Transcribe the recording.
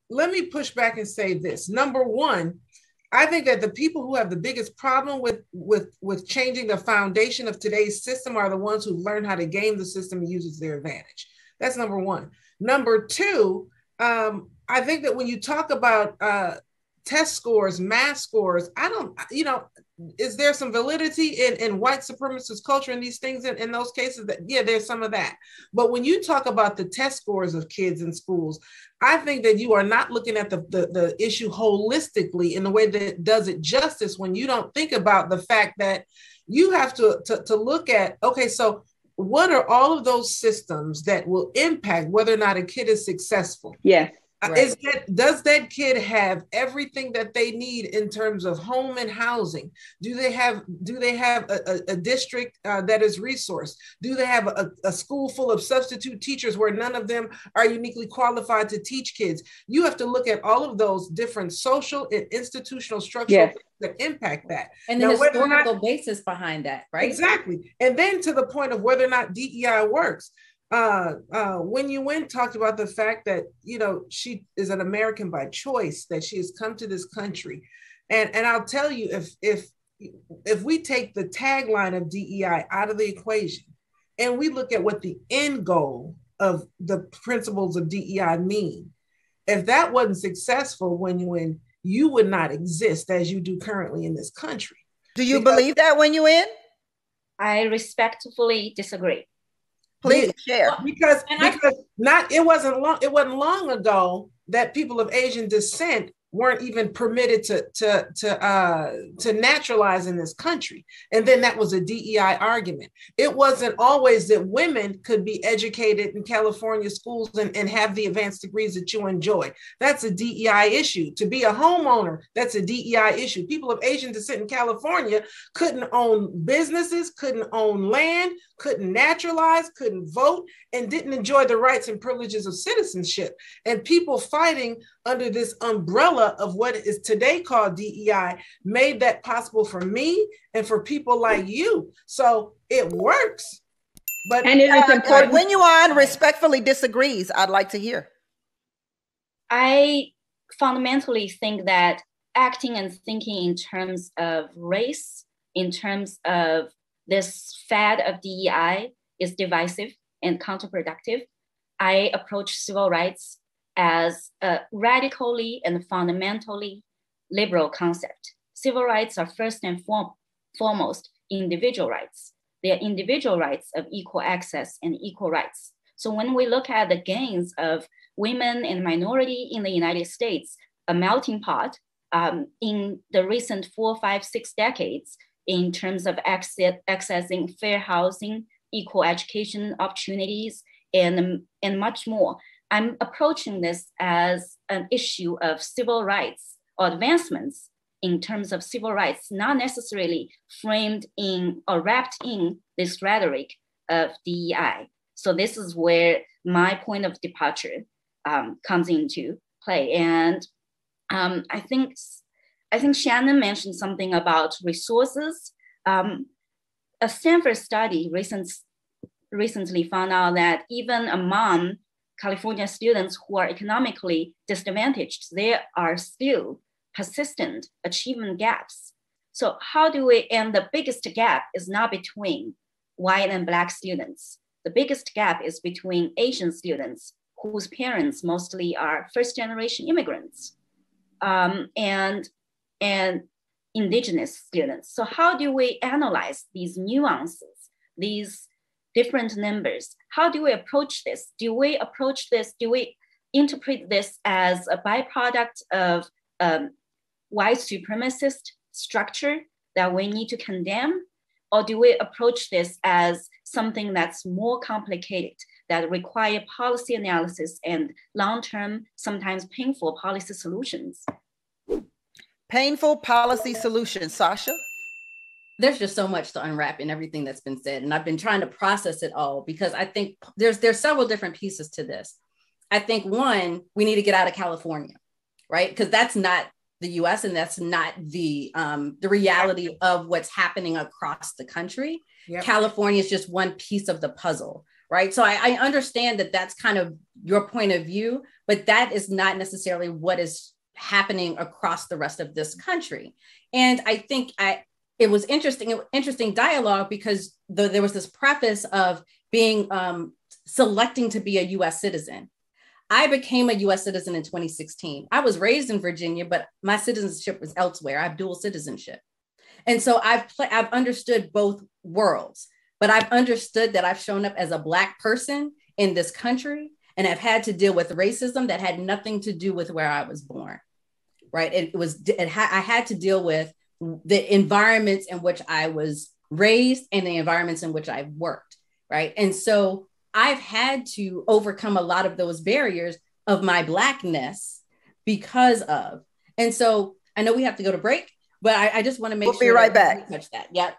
let me push back and say this. Number one, I think that the people who have the biggest problem with changing the foundation of today's system are the ones who learn how to game the system and use it to their advantage. That's number one. Number two, I think that when you talk about test scores, math scores, I don't, is there some validity in white supremacist culture in these things in those cases? That, yeah, there's some of that. But when you talk about the test scores of kids in schools, I think that you are not looking at the issue holistically in the way that does it justice when you don't think about the fact that you have to look at, okay, so what are all of those systems that will impact whether or not a kid is successful? Yes. Right. Does that kid have everything that they need in terms of home and housing? Do they have a district that is resourced? Do they have a school full of substitute teachers where none of them are uniquely qualified to teach kids? You have to look at all of those different social and institutional structural things that impact that. And the historical basis behind that, right? Exactly. And then to the point of whether or not DEI works. When you went talked about the fact that, she is an American by choice, that she has come to this country. And I'll tell you, if we take the tagline of DEI out of the equation and we look at what the end goal of the principles of DEI mean, if that wasn't successful, when you would not exist as you do currently in this country. Do you believe that when you in? I respectfully disagree. Please share. Because it wasn't long ago that people of Asian descent weren't even permitted to naturalize in this country. And then that was a DEI argument. It wasn't always that women could be educated in California schools and have the advanced degrees that you enjoy. That's a DEI issue. To be a homeowner, that's a DEI issue. People of Asian descent in California couldn't own businesses, couldn't own land, couldn't naturalize, couldn't vote, and didn't enjoy the rights and privileges of citizenship. And people fighting under this umbrella of what is today called DEI made that possible for me and for people like you. So it works. But and it is important. When you on respectfully disagrees, I'd like to hear. I fundamentally think that acting and thinking in terms of race, in terms of this fad of DEI is divisive and counterproductive. I approach civil rights as a radically and fundamentally liberal concept. Civil rights are first and foremost individual rights. They are individual rights of equal access and equal rights. So when we look at the gains of women and minority in the United States, a melting pot in the recent 4, 5, 6 decades in terms of accessing fair housing, equal education opportunities, and much more. I'm approaching this as an issue of civil rights or advancements in terms of civil rights, not necessarily framed in or wrapped in this rhetoric of DEI. So this is where my point of departure comes into play. And I think Shannon mentioned something about resources. A Stanford study recently found out that even among California students who are economically disadvantaged, there are still persistent achievement gaps. So how do we, and the biggest gap is not between white and Black students. The biggest gap is between Asian students whose parents mostly are first-generation immigrants and indigenous students. So how do we analyze these nuances, these different numbers? How do we approach this? Do we interpret this as a byproduct of white supremacist structure that we need to condemn? Or do we approach this as something that's more complicated, that require policy analysis and long-term, sometimes painful policy solutions? Painful policy solutions, Sasha? There's just so much to unwrap in everything that's been said. And I've been trying to process it all because I think there's several different pieces to this. I think one, we need to get out of California, right? Because that's not the US and that's not the reality of what's happening across the country. Yep. California is just one piece of the puzzle, right? So I understand that that's kind of your point of view, but that is not necessarily what is happening across the rest of this country. And I think it was interesting dialogue, because there was this preface of being selecting to be a US citizen. I became a US citizen in 2016. I was raised in Virginia, but my citizenship was elsewhere. I have dual citizenship. And so I've understood both worlds, but I've understood that I've shown up as a Black person in this country, and I've had to deal with racism that had nothing to do with where I was born, right? I had to deal with the environments in which I was raised and the environments in which I've worked, right? And so I've had to overcome a lot of those barriers of my Blackness because of, and so I know we have to go to break, but I just want to make sure we'll be right back. Touch that. Yeah.